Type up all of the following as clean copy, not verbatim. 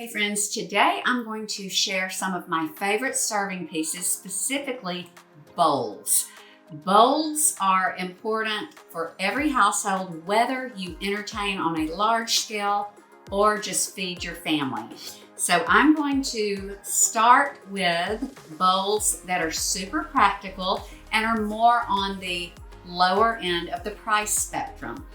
Hey friends, today I'm going to share some of my favorite serving pieces, specifically bowls. Bowls are important for every household, whether you entertain on a large scale or just feed your family. So I'm going to start with bowls that are super practical and are more on the lower end of the price spectrum.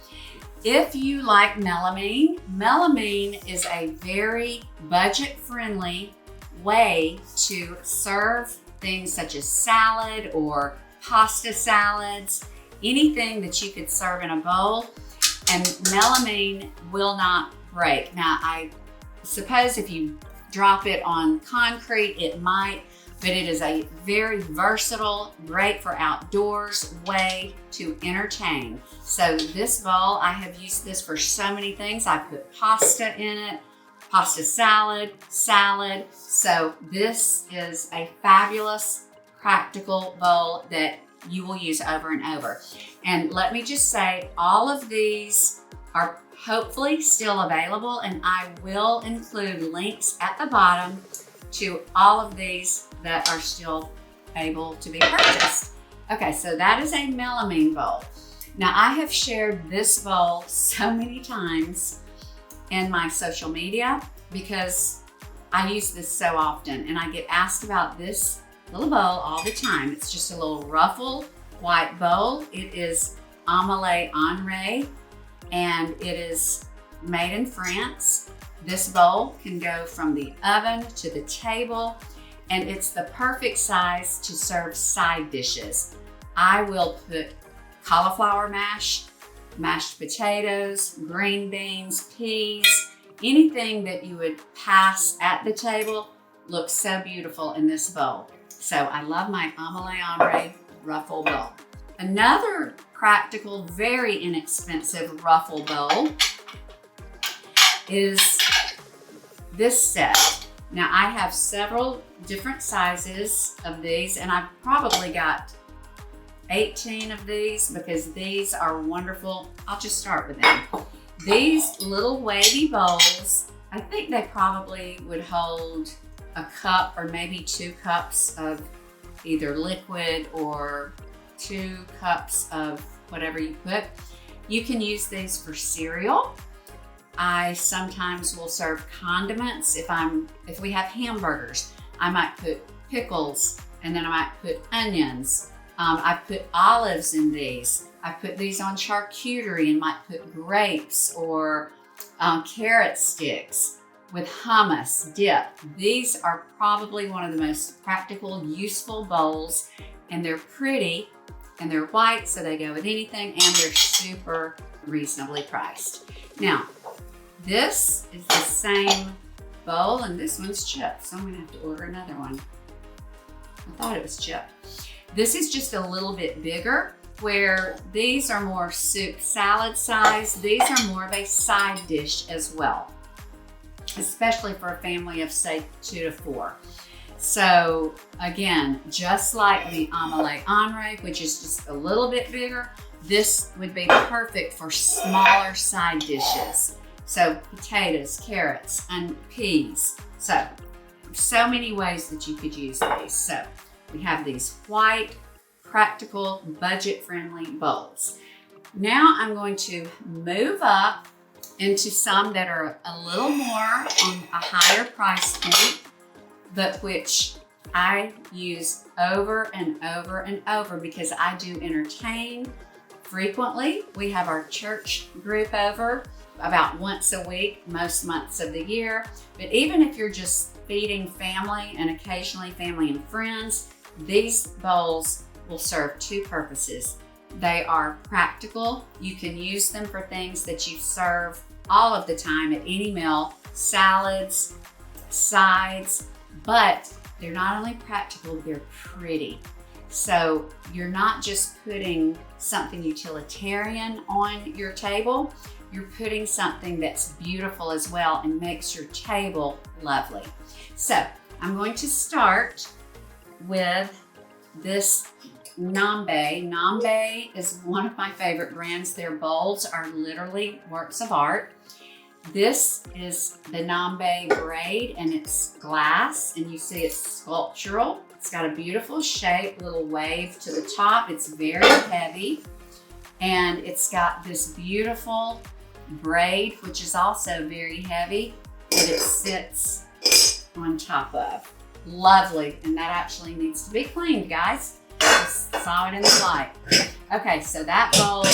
If you like melamine, melamine is a very budget-friendly way to serve things such as salad or pasta salads, anything that you could serve in a bowl, and melamine will not break. Now, I suppose if you drop it on concrete, it might, but it is a very versatile, great for outdoors way to entertain. So this bowl, I have used this for so many things. I put pasta in it, pasta salad. So this is a fabulous, practical bowl that you will use over and over. And let me just say, all of these are hopefully still available, and I will include links at the bottom to all of these that are still able to be purchased. Okay, so that is a melamine bowl. Now, I have shared this bowl so many times in my social media because I use this so often, and I get asked about this little bowl all the time. It's just a little ruffled white bowl. It is Emile Henry, and it is made in France. This bowl can go from the oven to the table, and it's the perfect size to serve side dishes. I will put cauliflower mash, mashed potatoes, green beans, peas, anything that you would pass at the table looks so beautiful in this bowl. So I love my Emile Henry ruffle bowl. Another practical, very inexpensive ruffle bowl is this set. Now, I have several different sizes of these, and I've probably got 18 of these because these are wonderful. I'll just start with them. These little wavy bowls, I think they probably would hold a cup or maybe 2 cups of either liquid or 2 cups of whatever you put. You can use these for cereal. I sometimes will serve condiments. If we have hamburgers, I might put pickles, and then I might put onions. I put olives in these. I put these on charcuterie and might put grapes or carrot sticks with hummus dip. These are probably one of the most practical, useful bowls, and they're pretty and they're white, so they go with anything, and they're super reasonably priced. Now, this is the same bowl, and this one's chipped, so I'm gonna have to order another one. I thought it was chipped. This is just a little bit bigger, where these are more soup salad size. These are more of a side dish as well, especially for a family of, say, 2 to 4. So again, just like the Emile Henry, which is just a little bit bigger, this would be perfect for smaller side dishes. So potatoes, carrots, and peas. So many ways that you could use these. So we have these white, practical, budget-friendly bowls. Now I'm going to move up into some that are a little more on a higher price point, but which I use over and over and over because I do entertain frequently. We have our church group over about once a week, most months of the year. But even if you're just feeding family and occasionally family and friends, these bowls will serve 2 purposes. They are practical. You can use them for things that you serve all of the time at any meal, salads, sides, but they're not only practical, they're pretty. So you're not just putting something utilitarian on your table, you're putting something that's beautiful as well and makes your table lovely. So I'm going to start with this Nambe. Nambe is one of my favorite brands. Their bowls are literally works of art. This is the Nambe braid, and it's glass, and you see it's sculptural. It's got a beautiful shape, little wave to the top. It's very heavy, and it's got this beautiful braid, which is also very heavy, that it sits on top of. Lovely, and that actually needs to be cleaned, guys. Just saw it in the light. Okay, so that bowl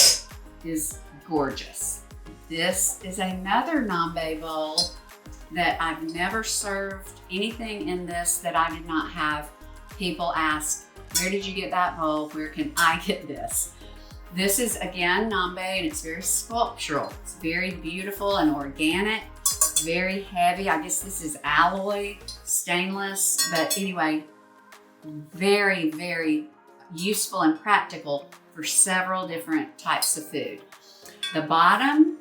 is gorgeous. This is another Nambe bowl that I've never served anything in this that I did not have people ask, where did you get that bowl? Where can I get this? This is again Nambe, and it's very sculptural. It's very beautiful and organic, very heavy. I guess this is alloy, stainless, but anyway, very, very useful and practical for several different types of food. The bottom,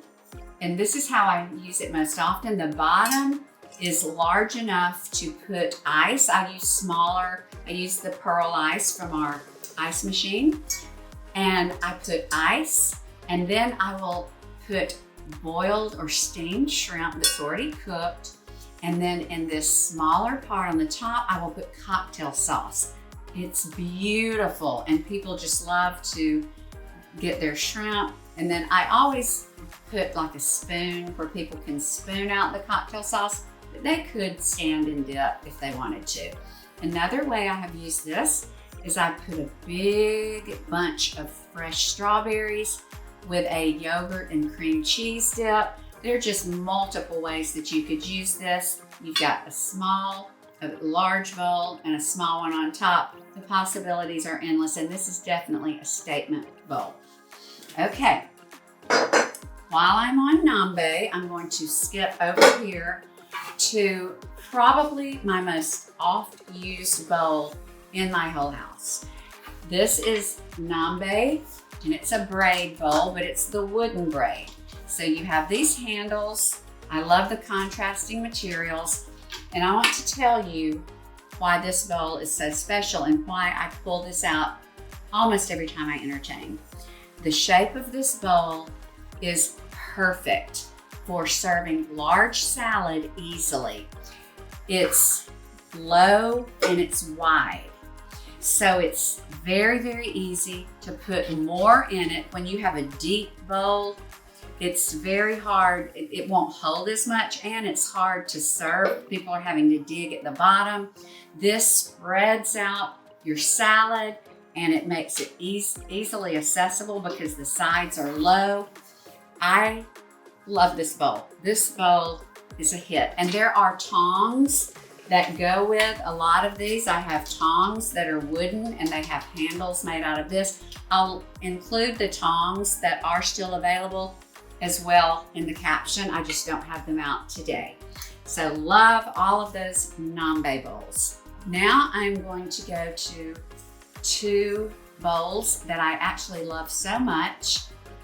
and this is how I use it most often, the bottom is large enough to put ice. I use smaller, I use the pearl ice from our ice machine, and I put ice, and then I will put boiled or steamed shrimp that's already cooked, and then in this smaller part on the top, I will put cocktail sauce. It's beautiful, and people just love to get their shrimp, and then I always put like a spoon where people can spoon out the cocktail sauce, but they could stand and dip if they wanted to. Another way I have used this is I put a big bunch of fresh strawberries with a yogurt and cream cheese dip. There are just multiple ways that you could use this. You've got a large bowl and a small one on top. The possibilities are endless, and this is definitely a statement bowl. Okay, while I'm on Nambe, I'm going to skip over here to probably my most oft used bowl in my whole house. This is Nambe, and it's a braid bowl, but it's the wooden braid. So you have these handles. I love the contrasting materials, and I want to tell you why this bowl is so special and why I pull this out almost every time I entertain. The shape of this bowl is perfect for serving large salad easily. It's low and it's wide. So it's very, very easy to put more in it. When you have a deep bowl, it's very hard. It won't hold as much, and it's hard to serve. People are having to dig at the bottom. This spreads out your salad, and it makes it easily accessible because the sides are low. I love this bowl. This bowl is a hit. And there are tongs that go with a lot of these. I have tongs that are wooden, and they have handles made out of this. I'll include the tongs that are still available as well in the caption. I just don't have them out today. So love all of those Nambe bowls. Now I'm going to go to two bowls that I actually love so much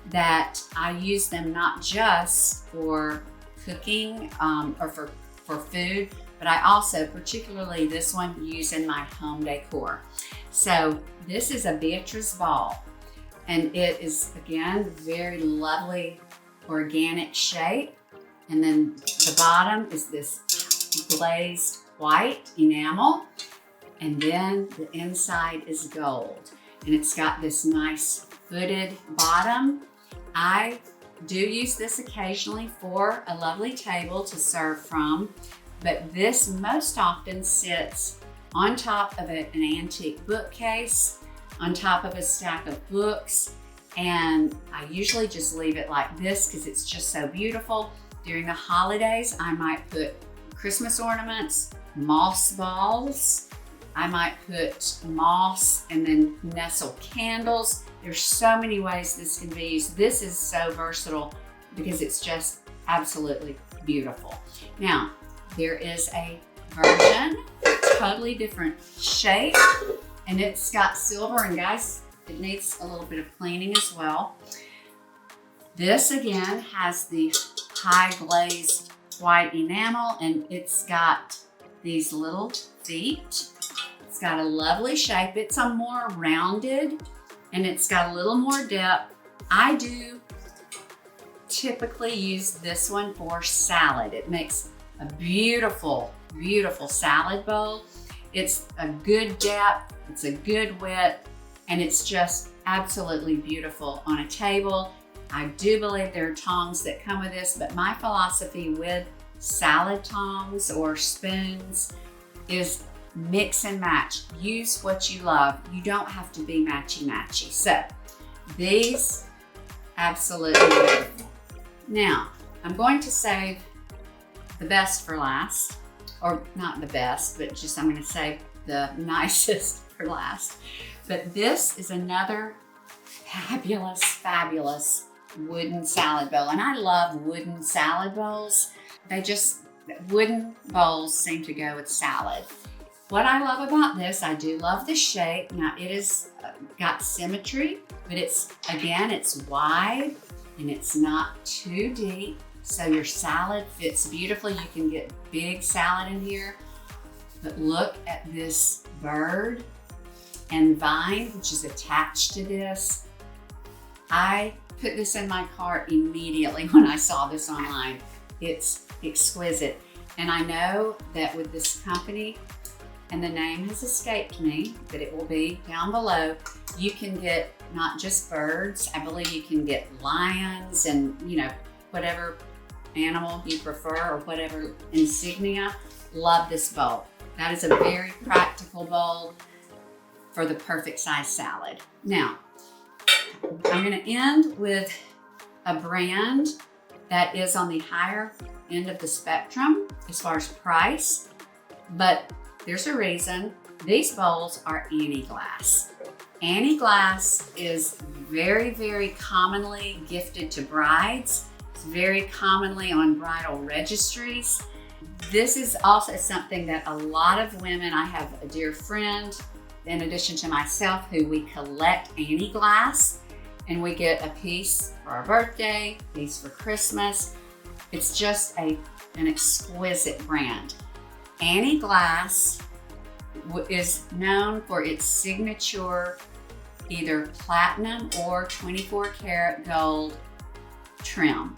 that I use them not just for cooking or for food, but I also, particularly this one, use in my home decor. So this is a Beatriz Ball, and it is, again, very lovely organic shape. And then the bottom is this glazed white enamel, and then the inside is gold. And it's got this nice footed bottom. I do use this occasionally for a lovely table to serve from, but this most often sits on top of an antique bookcase, on top of a stack of books, and I usually just leave it like this because it's just so beautiful. During the holidays, I might put Christmas ornaments, moss balls. I might put moss and then nestle candles. There's so many ways this can be used. This is so versatile because it's just absolutely beautiful. Now, there is a version, totally different shape, and it's got silver, and guys, it needs a little bit of cleaning as well. This again has the high glazed white enamel, and it's got these little feet. It's got a lovely shape. It's a more rounded, and it's got a little more depth. I do typically use this one for salad. It makes a beautiful, beautiful salad bowl. It's a good depth, it's a good width, and it's just absolutely beautiful on a table. I do believe there are tongs that come with this, but my philosophy with salad tongs or spoons is mix and match. Use what you love. You don't have to be matchy-matchy. So these, absolutely beautiful. Now, I'm going to save the best for last, or not the best, but just I'm going to save the nicest for last. But this is another fabulous, fabulous wooden salad bowl. And I love wooden salad bowls. Wooden bowls seem to go with salad. What I love about this, I do love the shape. Now it is got symmetry, but it's wide and it's not too deep. So your salad fits beautifully. You can get big salad in here. But look at this bird and vine, which is attached to this. I put this in my cart immediately when I saw this online. It's exquisite. And I know that with this company, and the name has escaped me, but it will be down below, you can get not just birds, I believe you can get lions and, you know, whatever animal you prefer or whatever insignia. Love this bowl. That is a very practical bowl for the perfect size salad. Now, I'm gonna end with a brand that is on the higher end of the spectrum as far as price, but there's a reason. These bowls are Annieglass. Annieglass is very, very commonly gifted to brides. It's very commonly on bridal registries. This is also something that a lot of women, I have a dear friend, in addition to myself, who we collect Annieglass, and we get a piece for our birthday, a piece for Christmas. It's just an exquisite brand. Annieglass is known for its signature either platinum or 24 karat gold trim.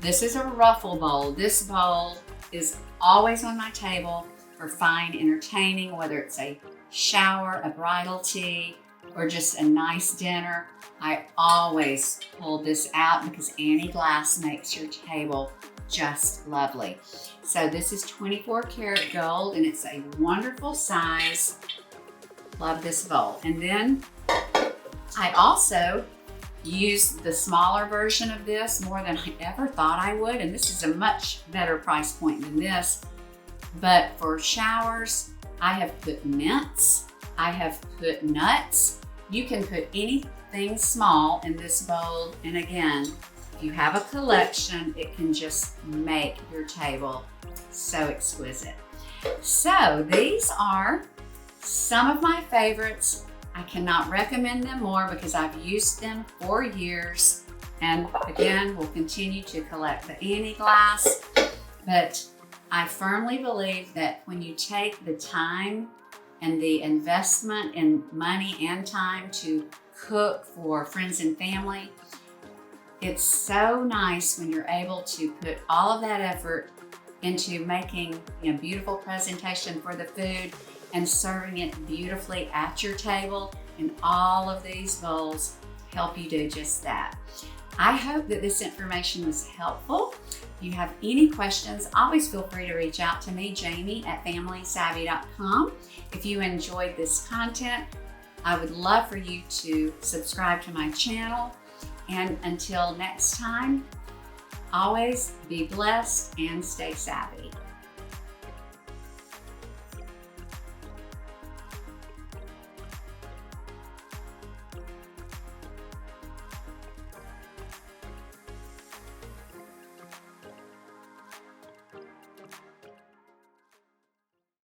This is a ruffle bowl. This bowl is always on my table for fine entertaining, whether it's a shower, a bridal tea, or just a nice dinner. I always pull this out because Annieglass makes your table just lovely. So this is 24 karat gold and it's a wonderful size. Love this bowl. And then I also use the smaller version of this more than I ever thought I would. And this is a much better price point than this. But for showers, I have put mints, I have put nuts. You can put anything small in this bowl. And again, if you have a collection, it can just make your table so exquisite. So these are some of my favorites. I cannot recommend them more because I've used them for years. And again, we'll continue to collect the Annieglass. But I firmly believe that when you take the time and the investment in money and time to cook for friends and family, it's so nice when you're able to put all of that effort into making a beautiful presentation for the food and serving it beautifully at your table. And all of these bowls help you do just that. I hope that this information was helpful. If you have any questions, always feel free to reach out to me, Jamie at familysavvy.com. If you enjoyed this content, I would love for you to subscribe to my channel. And until next time, always be blessed and stay savvy.